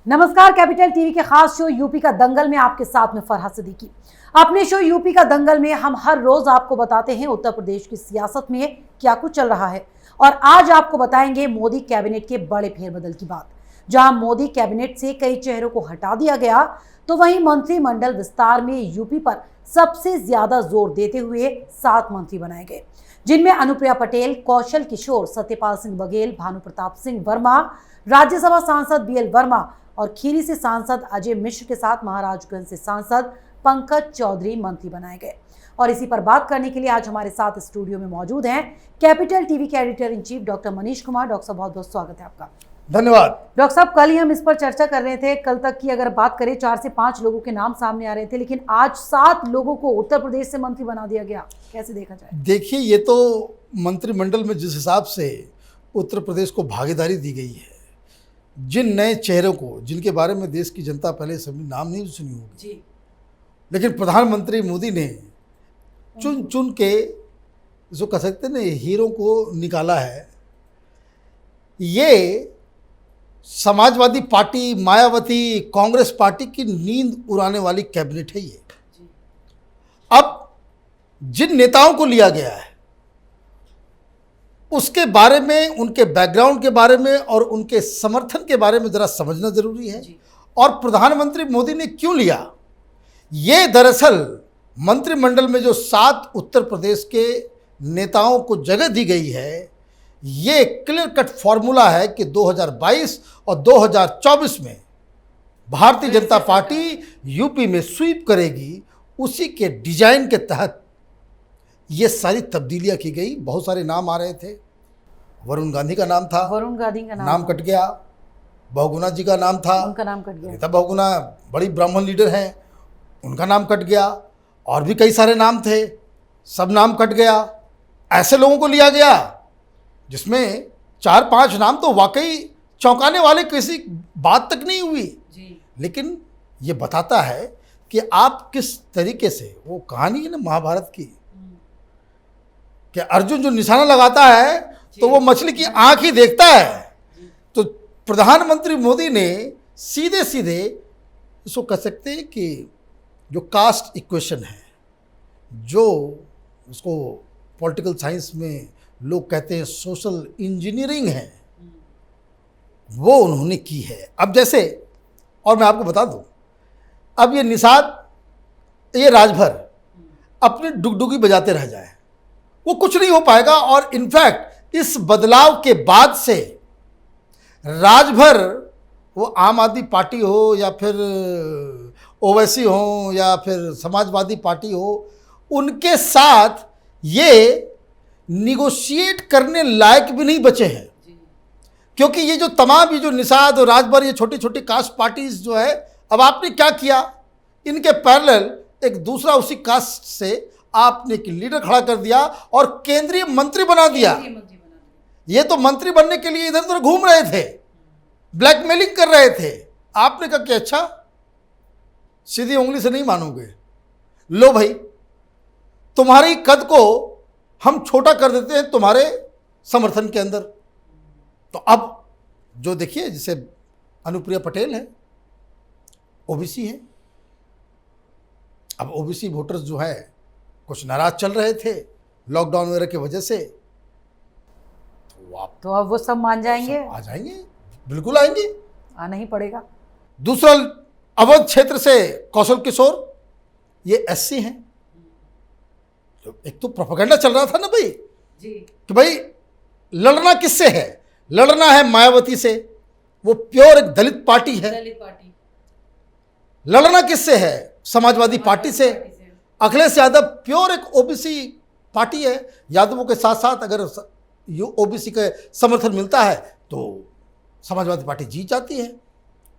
नमस्कार, capital TV के खास शो यूपी का दंगल में आपके साथ में फरहाद सिद्दीकी। अपने शो यूपी का दंगल में हम हर रोज आपको बताते हैं उत्तर प्रदेश की सियासत में क्या कुछ चल रहा है। और आज आपको बताएंगे मोदी कैबिनेट के बड़े फेरबदल की बात। जहां मोदी कैबिनेट से कई चेहरों को हटा दिया गया, तो वहीं मंत्रिमंडल विस्तार में यूपी पर सबसे ज्यादा जोर देते हुए 7 मंत्री बनाए गए, जिनमें अनुप्रिया पटेल, कौशल किशोर, सत्यपाल सिंह बघेल, भानु प्रताप सिंह वर्मा, राज्यसभा सांसद BL वर्मा और खीरी से सांसद अजय मिश्र के साथ महाराजगंज से सांसद पंकज चौधरी मंत्री बनाए गए। और इसी पर बात करने के लिए आज हमारे साथ स्टूडियो में मौजूद हैं कैपिटल टीवी के editor in chief doctor Manish Kumar. Doctor साहब, बहुत बहुत स्वागत है आपका। धन्यवाद। डॉक्टर साहब, कल ही हम इस पर चर्चा कर रहे थे। कल तक की अगर बात करें 4 से 5 लोगों के नाम सामने आ रहे थे, लेकिन आज 7 लोगों को उत्तर प्रदेश से मंत्री बना दिया गया। कैसे देखा जाए? देखिए, ये तो मंत्रिमंडल में जिस हिसाब से उत्तर प्रदेश को भागीदारी दी गई है, जिन नए चेहरों को, जिनके बारे में देश की जनता पहले सभी नाम नहीं सुनी होगी, लेकिन प्रधानमंत्री मोदी ने चुन चुन के जो कह सकते हैं ना हीरो को निकाला है। ये समाजवादी पार्टी, मायावती, कांग्रेस पार्टी की नींद उड़ाने वाली कैबिनेट है। ये अब जिन नेताओं को लिया गया है उसके बारे में, उनके बैकग्राउंड के बारे में और उनके समर्थन के बारे में जरा समझना जरूरी है। और प्रधानमंत्री मोदी ने क्यों लिया, ये दरअसल मंत्रिमंडल में जो 7 उत्तर प्रदेश के नेताओं को जगह दी गई है, ये क्लियर कट फॉर्मूला है कि 2022 और 2024 में भारतीय जनता पार्टी यूपी में स्वीप करेगी। उसी के डिजाइन के तहत ये सारी तब्दीलियां की गई। बहुत सारे नाम आ रहे थे। वरुण गांधी का नाम था, वरुण गांधी का नाम कट गया। बहुगुणा जी का नाम था, उनका नाम कट गया। अनिता बहुगुणा बड़ी ब्राह्मण लीडर हैं, उनका नाम कट गया। और भी कई सारे नाम थे, सब नाम कट गया। ऐसे लोगों को लिया गया जिसमें 4-5 नाम तो वाकई चौंकाने वाले, किसी बात तक नहीं हुई जी। लेकिन ये बताता है कि आप किस तरीके से, वो कहानी है ना महाभारत की, कि अर्जुन जो निशाना लगाता है तो वो मछली की आंख ही देखता है। तो प्रधानमंत्री मोदी ने सीधे सीधे इसको कह सकते हैं कि जो कास्ट इक्वेशन है, जो उसको पॉलिटिकल साइंस में लोग कहते हैं सोशल इंजीनियरिंग है, वो उन्होंने की है। अब जैसे, और मैं आपको बता दूं, अब ये निषाद, ये राजभर अपनी डुगडुगी बजाते रह जाए, वो कुछ नहीं हो पाएगा। और इनफैक्ट इस बदलाव के बाद से राजभर, वो आम आदमी पार्टी हो या फिर ओवैसी हो या फिर समाजवादी पार्टी हो, उनके साथ ये निगोशिएट करने लायक भी नहीं बचे हैं। क्योंकि ये जो तमाम, ये जो निषाद और राजभर, ये छोटी छोटी कास्ट पार्टीज जो है, अब आपने क्या किया, इनके पैरेलल एक दूसरा उसी कास्ट से आपने एक लीडर खड़ा कर दिया और केंद्रीय मंत्री बना दिया। ये तो मंत्री बनने के लिए इधर उधर घूम रहे थे, ब्लैकमेलिंग कर रहे थे। आपने कहा कि अच्छा, सीधी उंगली से नहीं मानोगे, लो भाई, तुम्हारी कद को हम छोटा कर देते हैं तुम्हारे समर्थन के अंदर। तो अब जो देखिए, जैसे अनुप्रिया पटेल है, ओबीसी है। अब ओबीसी वोटर्स जो है कुछ नाराज चल रहे थे लॉकडाउन वगैरह की वजह से, तो अब वो सब मान जाएंगे, आ जाएंगे, बिल्कुल आएंगे, आना ही पड़ेगा। दूसरा, अवध क्षेत्र से कौशल किशोर, ये SC हैं। तो एक तो प्रोपेगेंडा चल रहा था ना भाई जी, कि भाई लड़ना किससे है, लड़ना है मायावती से, वो प्योर एक दलित पार्टी है। लड़ना किससे है, समाजवादी पार्टी से। अखिलेश यादव प्योर एक ओबीसी पार्टी है। यादवों के साथ साथ अगर ओबीसी का समर्थन मिलता है तो समाजवादी पार्टी जीत जाती है।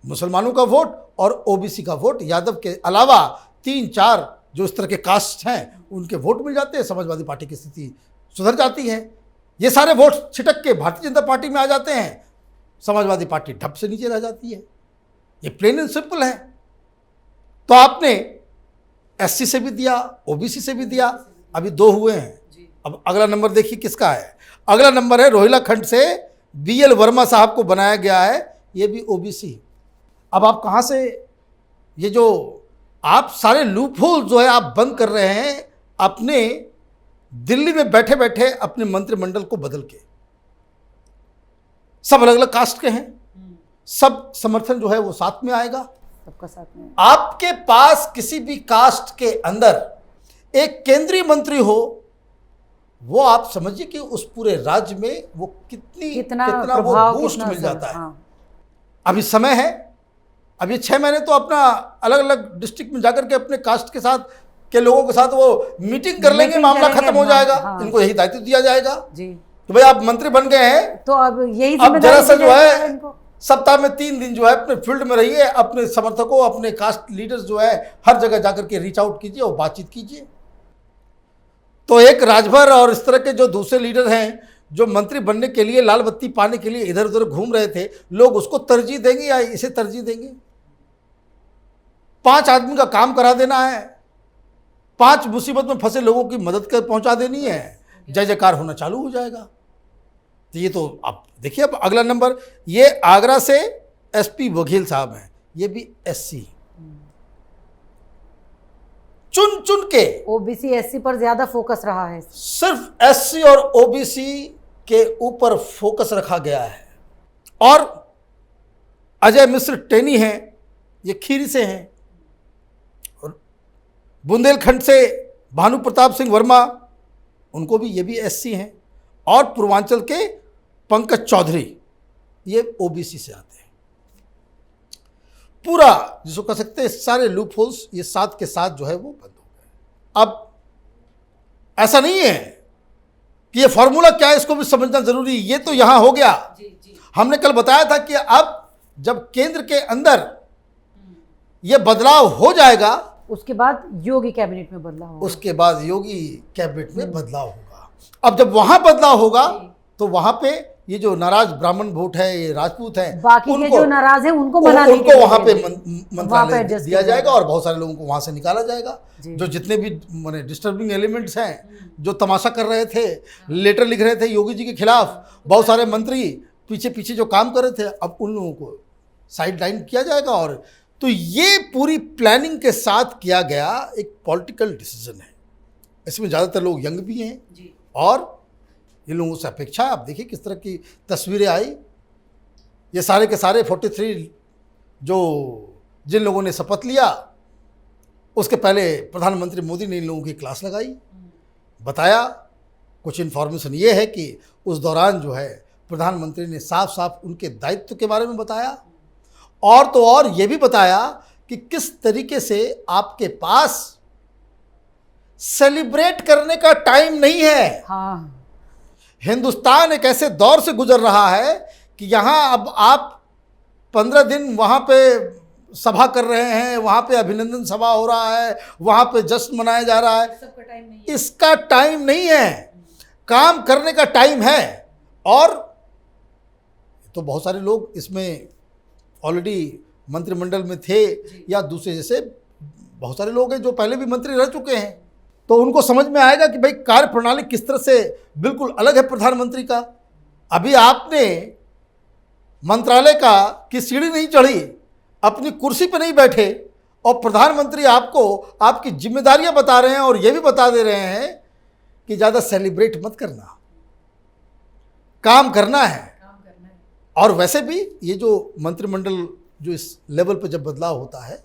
मुसलमानों का वोट और ओबीसी का वोट, यादव के अलावा 3-4 जो इस तरह के कास्ट हैं, उनके वोट मिल जाते हैं, समाजवादी पार्टी की स्थिति सुधर जाती है। ये सारे वोट छिटक के भारतीय जनता पार्टी में आ जाते हैं, समाजवादी पार्टी ढप से नीचे रह जाती है। ये प्लेन एंड सिंपल है। तो आपने SC से भी दिया, ओबीसी से भी दिया, अभी 2 हुए हैं। अब अगला नंबर देखिए किसका है। अगला नंबर है रोहिला खंड से BL वर्मा साहब को बनाया गया है, ये भी ओबीसी। अब आप कहाँ से ये जो आप सारे लूप होल जो है आप बंद कर रहे हैं अपने दिल्ली में बैठे बैठे अपने मंत्रिमंडल को बदल के। सब अलग अलग कास्ट के हैं, सब समर्थन जो है वो साथ में आएगा, सबका साथ में। आपके पास किसी भी कास्ट के अंदर एक केंद्रीय मंत्री हो, वो आप समझिए कि उस पूरे राज्य में वो कितना वो बूस्ट मिल जाता है। हाँ। अभी समय है, अब ये 6 महीने तो अपना अलग अलग डिस्ट्रिक्ट में जाकर के अपने कास्ट के साथ के लोगों के साथ वो मीटिंग कर लेंगे, मामला खत्म हो जाएगा। इनको यही दायित्व दिया जाएगा जी। तो भाई आप मंत्री बन गए हैं तो अब यही अब जरा सा जो है इनको। सप्ताह में 3 दिन जो है अपने फील्ड में रहिए, अपने समर्थकों अपने कास्ट लीडर्स जो है हर जगह जाकर के रीच आउट कीजिए और बातचीत कीजिए। तो एक राजभर और इस तरह के जो दूसरे लीडर हैं जो मंत्री बनने के लिए लाल बत्ती पाने के लिए इधर उधर घूम रहे थे, लोग उसको तरजीह देंगे या इसे तरजीह देंगे? 5 आदमी का काम करा देना है, 5 मुसीबत में फंसे लोगों की मदद कर पहुंचा देनी है, जय जयकार होना चालू हो जाएगा। तो ये तो आप देखिए। अब अगला नंबर, ये आगरा से एसपी बघेल साहब हैं, ये भी एससी, चुन चुन के ओबीसी एससी पर ज्यादा फोकस रहा है, सिर्फ एससी और ओबीसी के ऊपर फोकस रखा गया है। और अजय मिश्र टेनी हैं, ये खीरी से हैं, और बुंदेलखंड से भानु प्रताप सिंह वर्मा, उनको भी ये भी एससी हैं, और पूर्वांचल के पंकज चौधरी ये ओबीसी से आते हैं। पूरा जिसको कह सकते हैं सारे लूप होल्स ये साथ के साथ जो है वो बंद हो गए। अब ऐसा नहीं है कि ये फॉर्मूला क्या है, इसको भी समझना जरूरी। ये तो यहां हो गया। हमने कल बताया था कि अब जब केंद्र के अंदर ये बदलाव हो जाएगा, उसके बाद योगी कैबिनेट में बदलाव होगा, उसके बाद योगी कैबिनेट में बदलाव होगा। अब जब वहां बदलाव होगा तो वहां पे ये जो नाराज ब्राह्मण वोट है, ये राजपूत हैं, बाकी के जो नाराज हैं उनको मनाने उनको वहां पे मंत्रालय adjust दिया किया जाएगा और बहुत सारे लोगों को वहां से निकाला जाएगा। जो जितने भी माने डिस्टर्बिंग एलिमेंट्स हैं, जो तमाशा कर रहे थे, लेटर लिख रहे थे योगी जी के खिलाफ, बहुत सारे मंत्री पीछे पीछे जो काम कर रहे थे, अब उन लोगों को साइड लाइन किया जाएगा। और तो ये पूरी प्लानिंग के साथ किया गया एक पॉलिटिकल डिसीजन है। इसमें ज़्यादातर लोग यंग भी हैं और इन लोगों से अपेक्षा है। आप देखिए किस तरह की तस्वीरें आई। ये सारे के सारे 43 जो जिन लोगों ने शपथ लिया, उसके पहले प्रधानमंत्री मोदी ने इन लोगों की क्लास लगाई, बताया। कुछ इन्फॉर्मेशन ये है कि उस दौरान जो है प्रधानमंत्री ने साफ साफ उनके दायित्व के बारे में बताया, और तो और ये भी बताया कि किस तरीके से आपके पास सेलिब्रेट करने का टाइम नहीं है। हाँ। हिंदुस्तान एक ऐसे दौर से गुजर रहा है कि यहाँ अब आप 15 दिन वहाँ पे सभा कर रहे हैं, वहाँ पे अभिनंदन सभा हो रहा है, वहाँ पे जश्न मनाया जा रहा है। सबका टाइम नहीं है। इसका टाइम नहीं है, काम करने का टाइम है। और तो बहुत सारे लोग इसमें ऑलरेडी मंत्रिमंडल में थे या दूसरे जैसे बहुत सारे लोग हैं जो पहले भी मंत्री रह चुके हैं, तो उनको समझ में आएगा कि भाई कार्य प्रणाली किस तरह से बिल्कुल अलग है प्रधानमंत्री का। अभी आपने मंत्रालय का की सीढ़ी नहीं चढ़ी, अपनी कुर्सी पर नहीं बैठे, और प्रधानमंत्री आपको आपकी जिम्मेदारियां बता रहे हैं और ये भी बता दे रहे हैं कि ज़्यादा सेलिब्रेट मत करना, काम करना है। और वैसे भी ये जो मंत्रिमंडल जो इस लेवल पर जब बदलाव होता है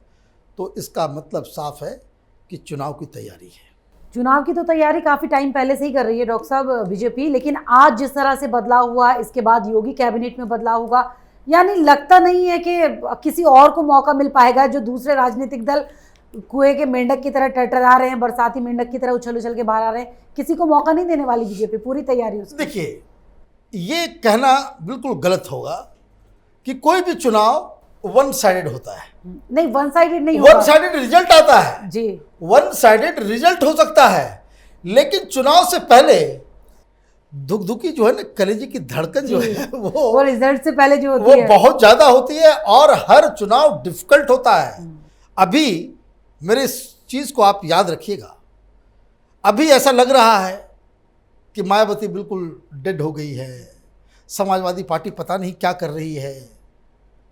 तो इसका मतलब साफ है कि चुनाव की तैयारी है। चुनाव की तो तैयारी काफी टाइम पहले से ही कर रही है डॉक्टर साहब बीजेपी, लेकिन आज जिस तरह से बदलाव हुआ, इसके बाद योगी कैबिनेट में बदलाव होगा, यानी लगता नहीं है कि किसी और को मौका मिल पाएगा। जो दूसरे राजनीतिक दल कुएं के मेंढक की तरह टटरा रहे हैं, बरसाती मेंढक की तरह उछल उछल के बाहर आ रहे हैं, किसी को मौका नहीं देने वाली बीजेपी, पूरी तैयारी उसकी। देखिए, ये कहना बिल्कुल गलत होगा कि कोई भी चुनाव वन साइडेड होता है। नहीं, वन साइडेड नहीं होगा। वन साइडेड रिजल्ट आता है जी, वन साइडेड रिजल्ट हो सकता है, लेकिन चुनाव से पहले धुकधुकी जो है ना, कलेजे की धड़कन जो है वो रिजल्ट से पहले जो वो होती है बहुत ज्यादा होती है, और हर चुनाव डिफिकल्ट होता है। अभी मेरे इस चीज को आप याद रखिएगा, अभी ऐसा लग रहा है कि मायावती बिल्कुल डेड हो गई है, समाजवादी पार्टी पता नहीं क्या कर रही है,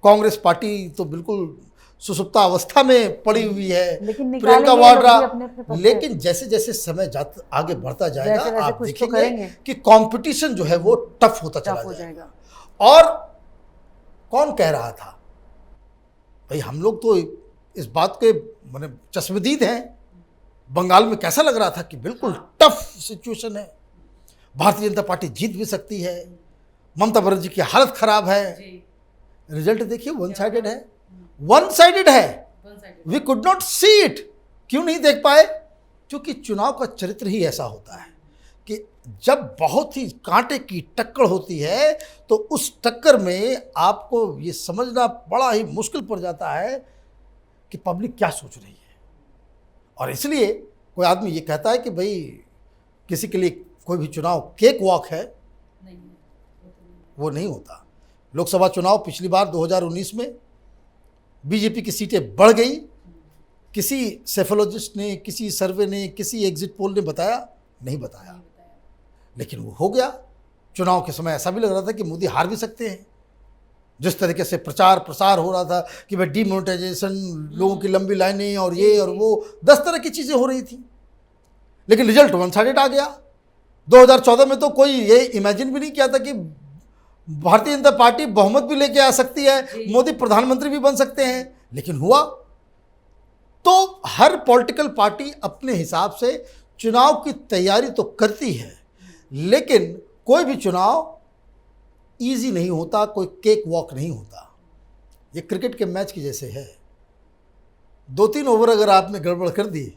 कांग्रेस पार्टी तो बिल्कुल सुसुप्ता अवस्था में पड़ी हुई है, लेकिन प्रियंका निकालेंगे वाड्रा। लोग भी अपने-अपने पद से। लेकिन जैसे जैसे समय आगे बढ़ता जाएगा वैसे-वैसे आप कुछ तो देखेंगे करेंगे। कि कंपटीशन जो है वो टफ होता चला टफ हो जाएगा। जाएगा। और कौन कह रहा था भाई, हम लोग तो इस बात के माने चश्मदीद हैं। बंगाल में कैसा लग रहा था कि बिल्कुल टफ सिचुएशन है, भारतीय जनता पार्टी जीत भी सकती है, ममता बनर्जी की हालत खराब है। रिजल्ट देखिए वन साइडेड है, वन साइडेड है। We could not see it. क्यों नहीं देख पाए? क्योंकि चुनाव का चरित्र ही ऐसा होता है कि जब बहुत ही कांटे की टक्कर होती है तो उस टक्कर में आपको ये समझना बड़ा ही मुश्किल पड़ जाता है कि पब्लिक क्या सोच रही है। और इसलिए कोई आदमी ये कहता है कि भाई किसी के लिए कोई भी चुनाव केक वॉक है, वो नहीं होता। लोकसभा चुनाव पिछली बार 2019 में बीजेपी की सीटें बढ़ गई। किसी सेफोलॉजिस्ट ने, किसी सर्वे ने, किसी एग्जिट पोल ने बताया? नहीं बताया, लेकिन वो हो गया। चुनाव के समय ऐसा भी लग रहा था कि मोदी हार भी सकते हैं। जिस तरीके से प्रचार प्रसार हो रहा था कि भाई डिमोनेटाइजेशन, लोगों की लंबी लाइनें और ये और वो 10 तरह की चीज़ें हो रही थी, लेकिन रिजल्ट वन साइडेड आ गया। 2014 में तो कोई ये इमेजिन भी नहीं किया था कि भारतीय जनता पार्टी बहुमत भी लेके आ सकती है, मोदी प्रधानमंत्री भी बन सकते हैं, लेकिन हुआ। तो हर पॉलिटिकल पार्टी अपने हिसाब से चुनाव की तैयारी तो करती है, लेकिन कोई भी चुनाव इजी नहीं होता, कोई केक वॉक नहीं होता। ये क्रिकेट के मैच की जैसे है। 2-3 ओवर अगर आपने गड़बड़ कर दी,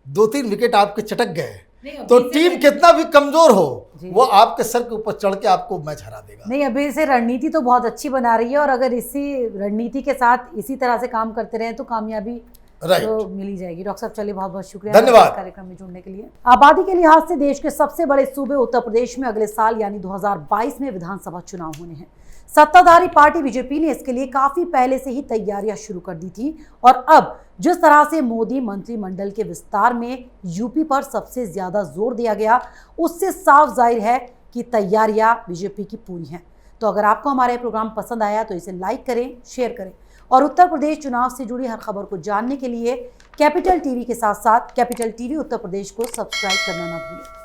2-3 विकेट आपके चटक गए, तो टीम कितना भी कमजोर हो वो आपके सर के ऊपर चढ़ के आपको मैच हरा देगा। नहीं, अभी से रणनीति तो बहुत अच्छी बना रही है और अगर इसी रणनीति के साथ इसी तरह से काम करते रहे तो कामयाबी तो मिल ही जाएगी। डॉक्टर साहब चलिए, बहुत बहुत शुक्रिया धन्यवाद इस कार्यक्रम में जुड़ने के लिए। आबादी के लिहाज से देश के सबसे बड़े सूबे उत्तर प्रदेश में अगले साल यानी 2022 में विधानसभा चुनाव होने हैं। सत्ताधारी पार्टी बीजेपी ने इसके लिए काफी पहले से ही तैयारियां शुरू कर दी थी और अब जिस तरह से मोदी मंत्रिमंडल के विस्तार में यूपी पर सबसे ज्यादा जोर दिया गया, उससे साफ जाहिर है कि तैयारियां बीजेपी की पूरी हैं। तो अगर आपको हमारा प्रोग्राम पसंद आया तो इसे लाइक करें, शेयर करें और उत्तर प्रदेश चुनाव से जुड़ी हर खबर को जानने के लिए कैपिटल टीवी के साथ साथ कैपिटल टीवी उत्तर प्रदेश को सब्सक्राइब करना न भूलें।